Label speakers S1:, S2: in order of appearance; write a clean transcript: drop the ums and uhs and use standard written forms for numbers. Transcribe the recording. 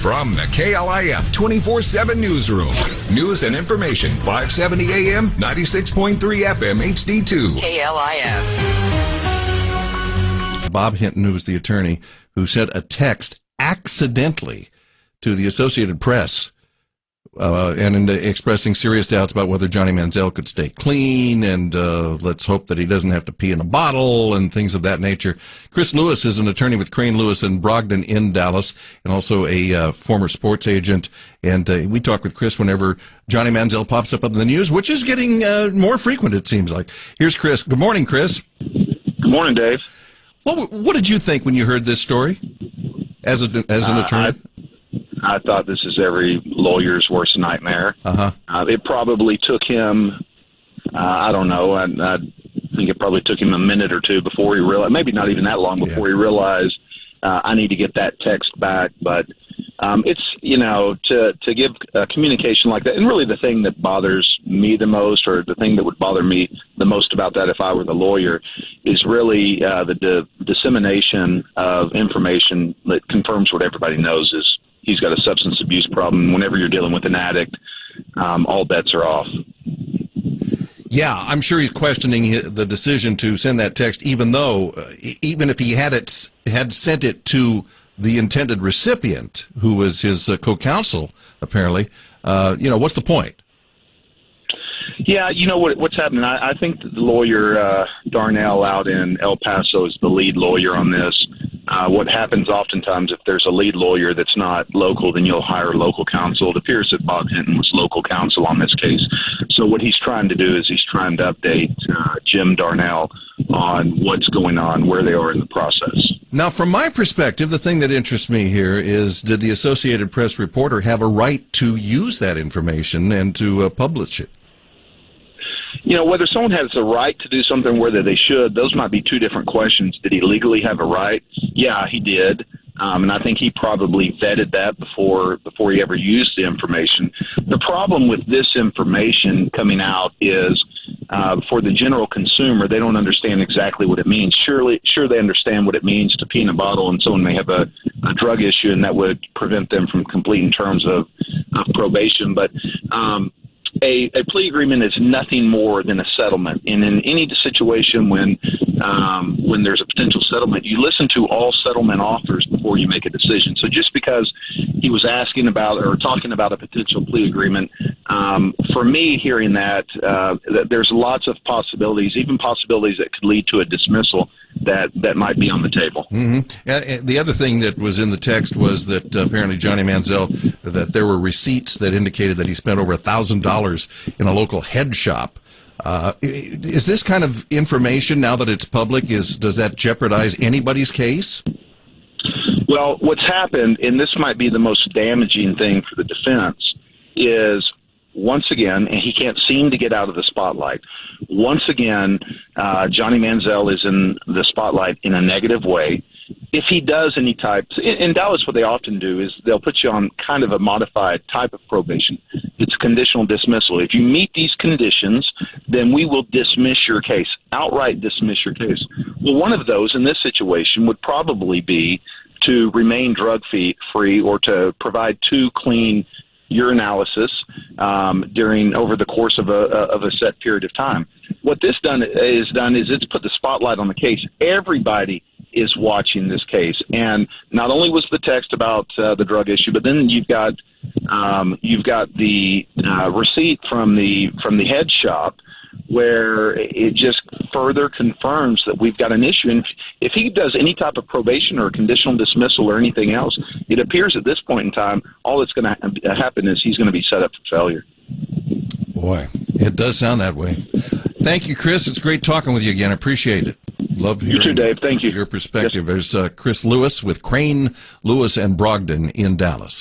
S1: From the KLIF 24/7 newsroom, news and information, 570 AM, 96.3 FM, HD2.
S2: KLIF. Bob Hinton, who's the attorney, who sent a text accidentally to the Associated Press and expressing serious doubts about whether Johnny Manziel could stay clean, and let's hope that he doesn't have to pee in a bottle and things of that nature. Chris Lewis is an attorney with Crane, Lewis and Brogdon in Dallas, and also a former sports agent. And we talk with Chris whenever Johnny Manziel pops up in the news, which is getting more frequent, it seems like. Here's Chris. Good morning, Chris.
S3: Good morning, Dave.
S2: What did you think when you heard this story as an attorney?
S3: I thought this is every lawyer's worst nightmare. It probably took him, I don't know, I think it probably took him a minute or two before he realized, maybe not even that long before he realized, I need to get that text back. But it's, to give communication like that, and really the thing that bothers me the most, or the thing that would bother me the most about that if I were the lawyer, is really the dissemination of information that confirms what everybody knows is he's got a substance abuse problem. Whenever you're dealing with an addict, all bets are off.
S2: Yeah, I'm sure he's questioning the decision to send that text, even if he had sent it to the intended recipient, who was his co-counsel, apparently. What's the point?
S3: Yeah, what's happening. I think that the lawyer Darnell out in El Paso is the lead lawyer on this. What happens oftentimes, if there's a lead lawyer that's not local, then you'll hire local counsel. It appears that Bob Hinton was local counsel on this case. So what he's trying to do is he's trying to update Jim Darnell on what's going on, where they are in the process.
S2: Now, from my perspective, the thing that interests me here is, did the Associated Press reporter have a right to use that information and to publish it?
S3: Whether someone has a right to do something, whether they should, those might be two different questions. Did he legally have a right? Yeah, he did. And I think he probably vetted that before he ever used the information. The problem with this information coming out is for the general consumer, they don't understand exactly what it means. Sure, they understand what it means to pee in a bottle, and someone may have a drug issue, and that would prevent them from completing terms of probation. But a plea agreement is nothing more than a settlement. And in any situation when there's a potential settlement, you listen to all settlement offers before you make a decision. So just because he was asking about or talking about a potential plea agreement, for me, hearing that there's lots of possibilities, even possibilities that could lead to a dismissal that might be on the table.
S2: Mm-hmm. The other thing that was in the text was that apparently Johnny Manziel, that there were receipts that indicated that he spent over $1,000 in a local head shop. Is this kind of information, now that it's public, does that jeopardize anybody's case?
S3: Well, what's happened, and this might be the most damaging thing for the defense, is once again, and he can't seem to get out of the spotlight. Once again, Johnny Manziel is in the spotlight in a negative way. If he does any type, in Dallas, what they often do is they'll put you on kind of a modified type of probation. It's conditional dismissal. If you meet these conditions, then we will dismiss your case, outright dismiss your case. Well, one of those in this situation would probably be to remain drug-free or to provide 2 clean urinalysis over the course of a set period of time. What this is it's put the spotlight on the case. Everybody is watching this case, and not only was the text about the drug issue, but then you've got the receipt from the head shop, where it just further confirms that we've got an issue. And if he does any type of probation or conditional dismissal or anything else, it appears at this point in time, all that's going to happen is he's going to be set up for failure.
S2: Boy, it does sound that way. Thank you, Chris. It's great talking with you again. I appreciate it. Love hearing
S3: you too, Dave. Thank you.
S2: Your perspective. Yes. There's Chris Lewis with Crane, Lewis and Brogdon in Dallas.